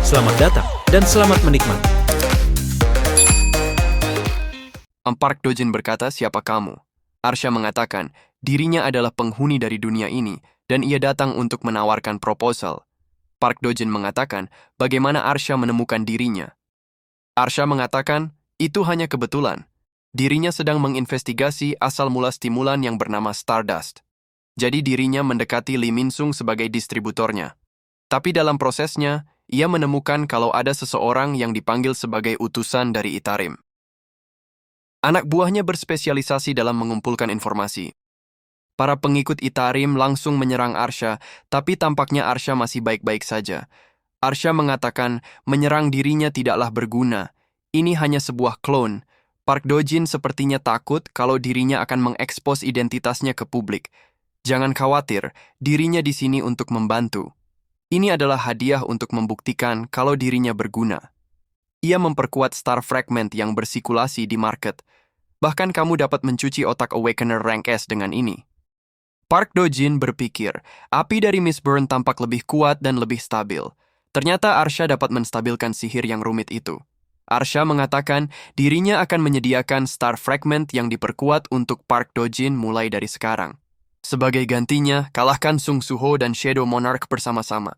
Selamat datang dan selamat menikmati. Park Dojin berkata, "Siapa kamu?" Arsha mengatakan, dirinya adalah penghuni dari dunia ini dan ia datang untuk menawarkan proposal. Park Dojin mengatakan, bagaimana Arsha menemukan dirinya. Arsha mengatakan, itu hanya kebetulan. Dirinya sedang menginvestigasi asal mula stimulan yang bernama Stardust. Jadi dirinya mendekati Lee Min-sung sebagai distributornya. Tapi dalam prosesnya, ia menemukan kalau ada seseorang yang dipanggil sebagai utusan dari Itarim. Anak buahnya berspesialisasi dalam mengumpulkan informasi. Para pengikut Itarim langsung menyerang Arsha, tapi tampaknya Arsha masih baik-baik saja. Arsha mengatakan menyerang dirinya tidaklah berguna. Ini hanya sebuah klon. Park Dojin sepertinya takut kalau dirinya akan mengekspos identitasnya ke publik. Jangan khawatir, dirinya di sini untuk membantu. Ini adalah hadiah untuk membuktikan kalau dirinya berguna. Ia memperkuat star fragment yang bersikulasi di market. Bahkan kamu dapat mencuci otak Awakener Rank S dengan ini. Park Dojin berpikir, api dari Miss Burn tampak lebih kuat dan lebih stabil. Ternyata Arsha dapat menstabilkan sihir yang rumit itu. Arsha mengatakan dirinya akan menyediakan star fragment yang diperkuat untuk Park Dojin mulai dari sekarang. Sebagai gantinya, kalahkan Sung Suho dan Shadow Monarch bersama-sama.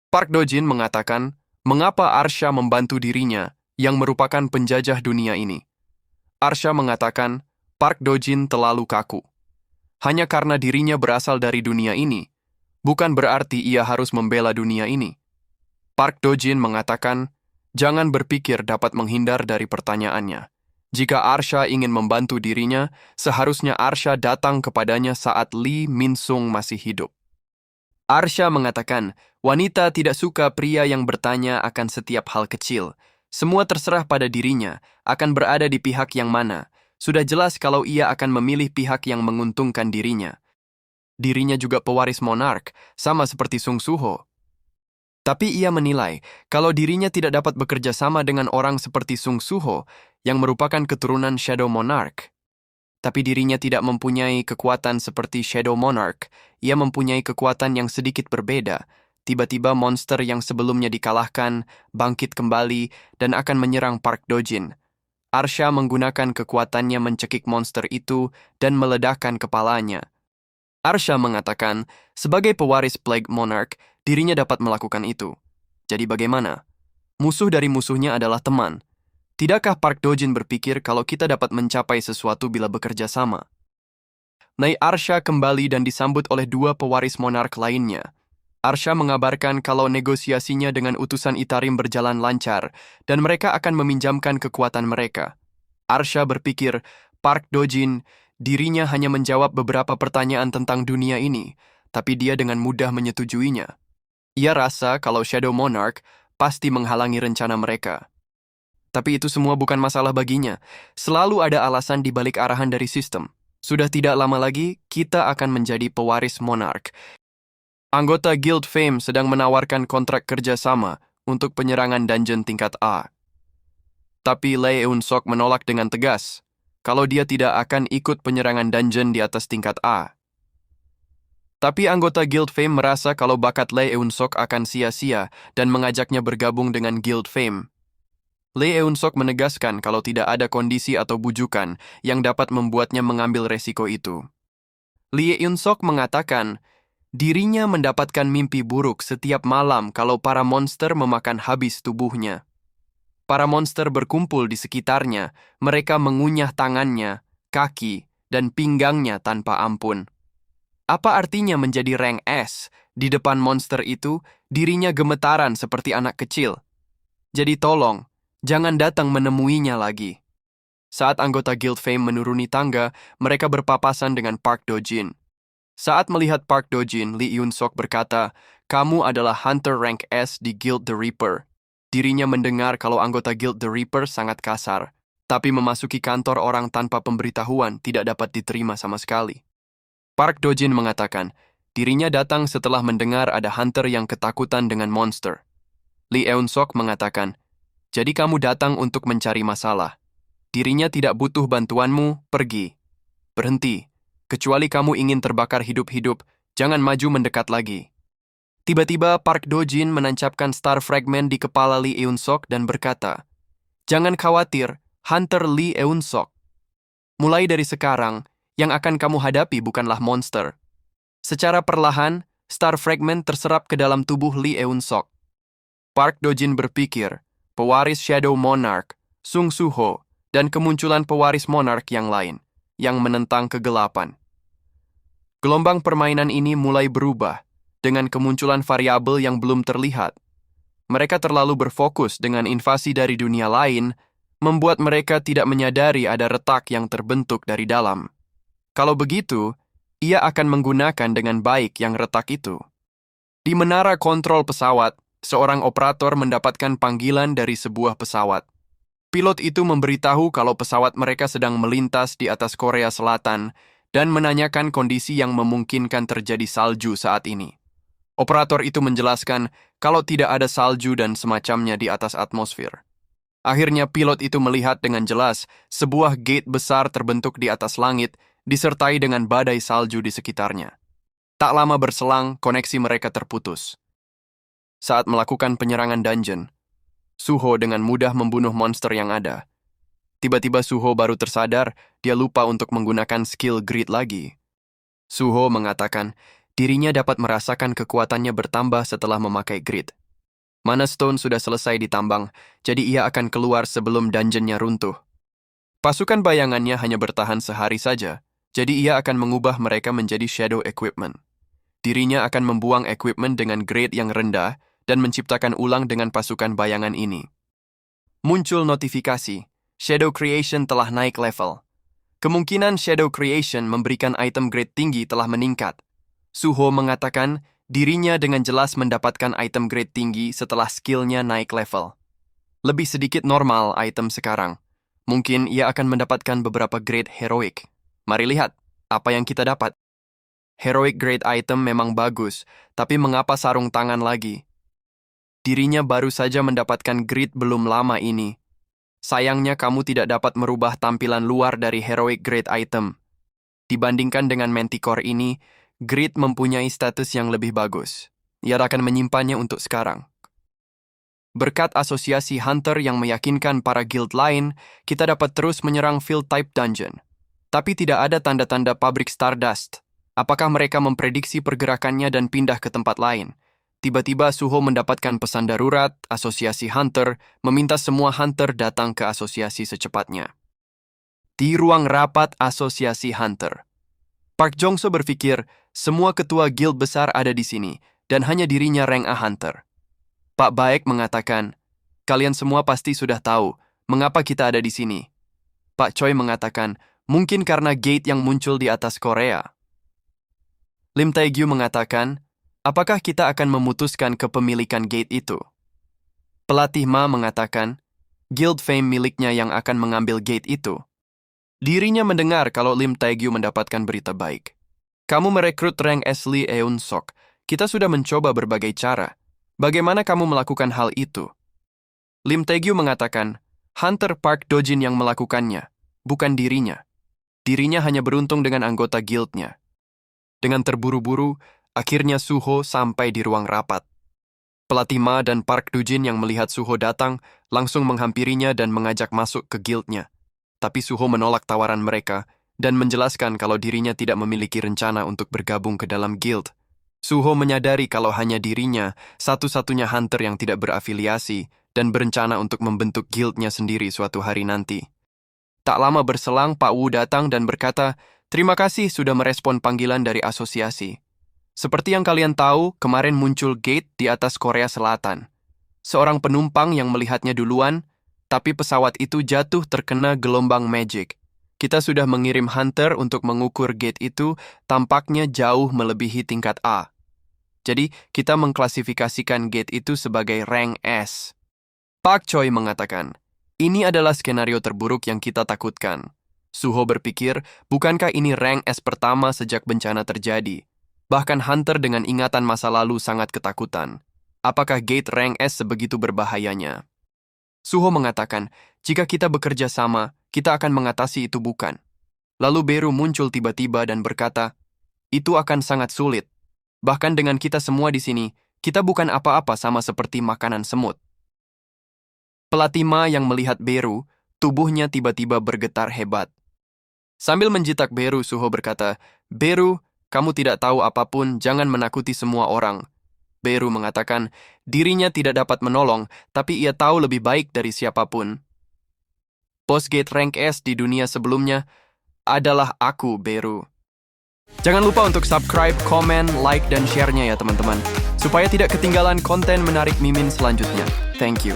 Park Dojin mengatakan, mengapa Arsha membantu dirinya yang merupakan penjajah dunia ini? Arsha mengatakan, Park Dojin terlalu kaku. Hanya karena dirinya berasal dari dunia ini, bukan berarti ia harus membela dunia ini. Park Dojin mengatakan, jangan berpikir dapat menghindar dari pertanyaannya. Jika Arsha ingin membantu dirinya, seharusnya Arsha datang kepadanya saat Lee Min-sung masih hidup. Arsha mengatakan, wanita tidak suka pria yang bertanya akan setiap hal kecil. Semua terserah pada dirinya, akan berada di pihak yang mana. Sudah jelas kalau ia akan memilih pihak yang menguntungkan dirinya. Dirinya juga pewaris monark, sama seperti Sung Suho. Tapi ia menilai, kalau dirinya tidak dapat bekerja sama dengan orang seperti Sung Suho, yang merupakan keturunan Shadow Monarch. Tapi dirinya tidak mempunyai kekuatan seperti Shadow Monarch, ia mempunyai kekuatan yang sedikit berbeda. Tiba-tiba monster yang sebelumnya dikalahkan, bangkit kembali, dan akan menyerang Park Dojin. Arsha menggunakan kekuatannya mencekik monster itu dan meledakkan kepalanya. Arsha mengatakan, sebagai pewaris Plague Monarch, dirinya dapat melakukan itu. Jadi bagaimana? Musuh dari musuhnya adalah teman. Tidakkah Park Dojin berpikir kalau kita dapat mencapai sesuatu bila bekerja sama? Naik Arsha kembali dan disambut oleh dua pewaris monark lainnya. Arsha mengabarkan kalau negosiasinya dengan utusan Itarim berjalan lancar dan mereka akan meminjamkan kekuatan mereka. Arsha berpikir, Park Dojin, dirinya hanya menjawab beberapa pertanyaan tentang dunia ini, tapi dia dengan mudah menyetujuinya. Ia rasa kalau Shadow Monarch pasti menghalangi rencana mereka. Tapi itu semua bukan masalah baginya. Selalu ada alasan di balik arahan dari sistem. Sudah tidak lama lagi, kita akan menjadi pewaris monark. Anggota Guild Fame sedang menawarkan kontrak kerjasama untuk penyerangan dungeon tingkat A. Tapi Lee Eun-sok menolak dengan tegas, kalau dia tidak akan ikut penyerangan dungeon di atas tingkat A. Tapi anggota Guild Fame merasa kalau bakat Lee Eun-sok akan sia-sia dan mengajaknya bergabung dengan Guild Fame. Lee Eun-sok menegaskan kalau tidak ada kondisi atau bujukan yang dapat membuatnya mengambil resiko itu. Lee Eun-sok mengatakan, dirinya mendapatkan mimpi buruk setiap malam kalau para monster memakan habis tubuhnya. Para monster berkumpul di sekitarnya, mereka mengunyah tangannya, kaki, dan pinggangnya tanpa ampun. Apa artinya menjadi rank S? Di depan monster itu, dirinya gemetaran seperti anak kecil. Jadi tolong, jangan datang menemuinya lagi. Saat anggota Guild Fame menuruni tangga, mereka berpapasan dengan Park Dojin. Saat melihat Park Dojin, Lee Eun-sok berkata, kamu adalah Hunter Rank S di Guild The Reaper. Dirinya mendengar kalau anggota Guild The Reaper sangat kasar, tapi memasuki kantor orang tanpa pemberitahuan tidak dapat diterima sama sekali. Park Dojin mengatakan, dirinya datang setelah mendengar ada Hunter yang ketakutan dengan monster. Lee Eun-sok mengatakan, jadi kamu datang untuk mencari masalah. Dirinya tidak butuh bantuanmu, pergi. Berhenti. Kecuali kamu ingin terbakar hidup-hidup, jangan maju mendekat lagi. Tiba-tiba Park Dojin menancapkan Star Fragment di kepala Lee Eun-sok dan berkata, "Jangan khawatir, Hunter Lee Eun-sok. Mulai dari sekarang, yang akan kamu hadapi bukanlah monster." Secara perlahan, Star Fragment terserap ke dalam tubuh Lee Eun-sok. Park Dojin berpikir, pewaris Shadow Monarch, Sung Soo-ho, dan kemunculan pewaris Monarch yang lain, yang menentang kegelapan. Gelombang permainan ini mulai berubah, dengan kemunculan variabel yang belum terlihat. Mereka terlalu berfokus dengan invasi dari dunia lain, membuat mereka tidak menyadari ada retak yang terbentuk dari dalam. Kalau begitu, ia akan menggunakan dengan baik yang retak itu. Di menara kontrol pesawat, seorang operator mendapatkan panggilan dari sebuah pesawat. Pilot itu memberitahu kalau pesawat mereka sedang melintas di atas Korea Selatan dan menanyakan kondisi yang memungkinkan terjadi salju saat ini. Operator itu menjelaskan kalau tidak ada salju dan semacamnya di atas atmosfer. Akhirnya pilot itu melihat dengan jelas sebuah gate besar terbentuk di atas langit disertai dengan badai salju di sekitarnya. Tak lama berselang, koneksi mereka terputus. Saat melakukan penyerangan dungeon, Suho dengan mudah membunuh monster yang ada. Tiba-tiba Suho baru tersadar, dia lupa untuk menggunakan skill grid lagi. Suho mengatakan, dirinya dapat merasakan kekuatannya bertambah setelah memakai grid. Mana Stone sudah selesai ditambang, jadi ia akan keluar sebelum dungeonnya runtuh. Pasukan bayangannya hanya bertahan sehari saja, jadi ia akan mengubah mereka menjadi shadow equipment. Dirinya akan membuang equipment dengan grade yang rendah dan menciptakan ulang dengan pasukan bayangan ini. Muncul notifikasi, Shadow Creation telah naik level. Kemungkinan Shadow Creation memberikan item grade tinggi telah meningkat. Suho mengatakan dirinya dengan jelas mendapatkan item grade tinggi setelah skillnya naik level. Lebih sedikit normal item sekarang. Mungkin ia akan mendapatkan beberapa grade heroic. Mari lihat apa yang kita dapat. Heroic grade item memang bagus, tapi mengapa sarung tangan lagi? Dirinya baru saja mendapatkan grade belum lama ini. Sayangnya kamu tidak dapat merubah tampilan luar dari heroic grade item. Dibandingkan dengan Manticore ini, Grid mempunyai status yang lebih bagus. Ia akan menyimpannya untuk sekarang. Berkat asosiasi Hunter yang meyakinkan para guild lain, kita dapat terus menyerang field type dungeon. Tapi tidak ada tanda-tanda pabrik Stardust. Apakah mereka memprediksi pergerakannya dan pindah ke tempat lain? Tiba-tiba Suho mendapatkan pesan darurat, asosiasi Hunter, meminta semua Hunter datang ke asosiasi secepatnya. Di ruang rapat asosiasi Hunter, Park Jong-so berpikir, semua ketua guild besar ada di sini, dan hanya dirinya rank A Hunter. Pak Baek mengatakan, kalian semua pasti sudah tahu, mengapa kita ada di sini. Pak Choi mengatakan, mungkin karena gate yang muncul di atas Korea. Lim Tae-gyu mengatakan, apakah kita akan memutuskan kepemilikan gate itu? Pelatih Ma mengatakan, guild fame miliknya yang akan mengambil gate itu. Dirinya mendengar kalau Lim Tae-gyu mendapatkan berita baik. Kamu merekrut rank S Lee Eun-sok. Kita sudah mencoba berbagai cara. Bagaimana kamu melakukan hal itu? Lim Tae-gyu mengatakan, Hunter Park Dojin yang melakukannya, bukan dirinya. Dirinya hanya beruntung dengan anggota guildnya. Dengan terburu-buru, akhirnya Suho sampai di ruang rapat. Pelatih Ma dan Park Dojin yang melihat Suho datang, langsung menghampirinya dan mengajak masuk ke guildnya. Tapi Suho menolak tawaran mereka dan menjelaskan kalau dirinya tidak memiliki rencana untuk bergabung ke dalam guild. Suho menyadari kalau hanya dirinya satu-satunya hunter yang tidak berafiliasi dan berencana untuk membentuk guildnya sendiri suatu hari nanti. Tak lama berselang, Pak Wu datang dan berkata, terima kasih sudah merespon panggilan dari asosiasi. Seperti yang kalian tahu, kemarin muncul gate di atas Korea Selatan. Seorang penumpang yang melihatnya duluan, tapi pesawat itu jatuh terkena gelombang magic. Kita sudah mengirim hunter untuk mengukur gate itu, tampaknya jauh melebihi tingkat A. Jadi, kita mengklasifikasikan gate itu sebagai rank S. Pak Choi mengatakan, ini adalah skenario terburuk yang kita takutkan. Suho berpikir, bukankah ini rank S pertama sejak bencana terjadi? Bahkan hunter dengan ingatan masa lalu sangat ketakutan. Apakah gate rank S sebegitu berbahayanya? Suho mengatakan, jika kita bekerja sama, kita akan mengatasi itu bukan. Lalu Beru muncul tiba-tiba dan berkata, itu akan sangat sulit. Bahkan dengan kita semua di sini, Kita bukan apa-apa sama seperti makanan semut. Pelatih Ma yang melihat Beru, tubuhnya tiba-tiba bergetar hebat. Sambil menjitak Beru, Suho berkata, "Beru, kamu tidak tahu apapun, jangan menakuti semua orang." Beru mengatakan, dirinya tidak dapat menolong, tapi ia tahu lebih baik dari siapapun. Boss Gate rank S di dunia sebelumnya adalah aku, Beru. Jangan lupa untuk subscribe, komen, like, dan share-nya ya teman-teman, supaya tidak ketinggalan konten menarik Mimin selanjutnya. Thank you.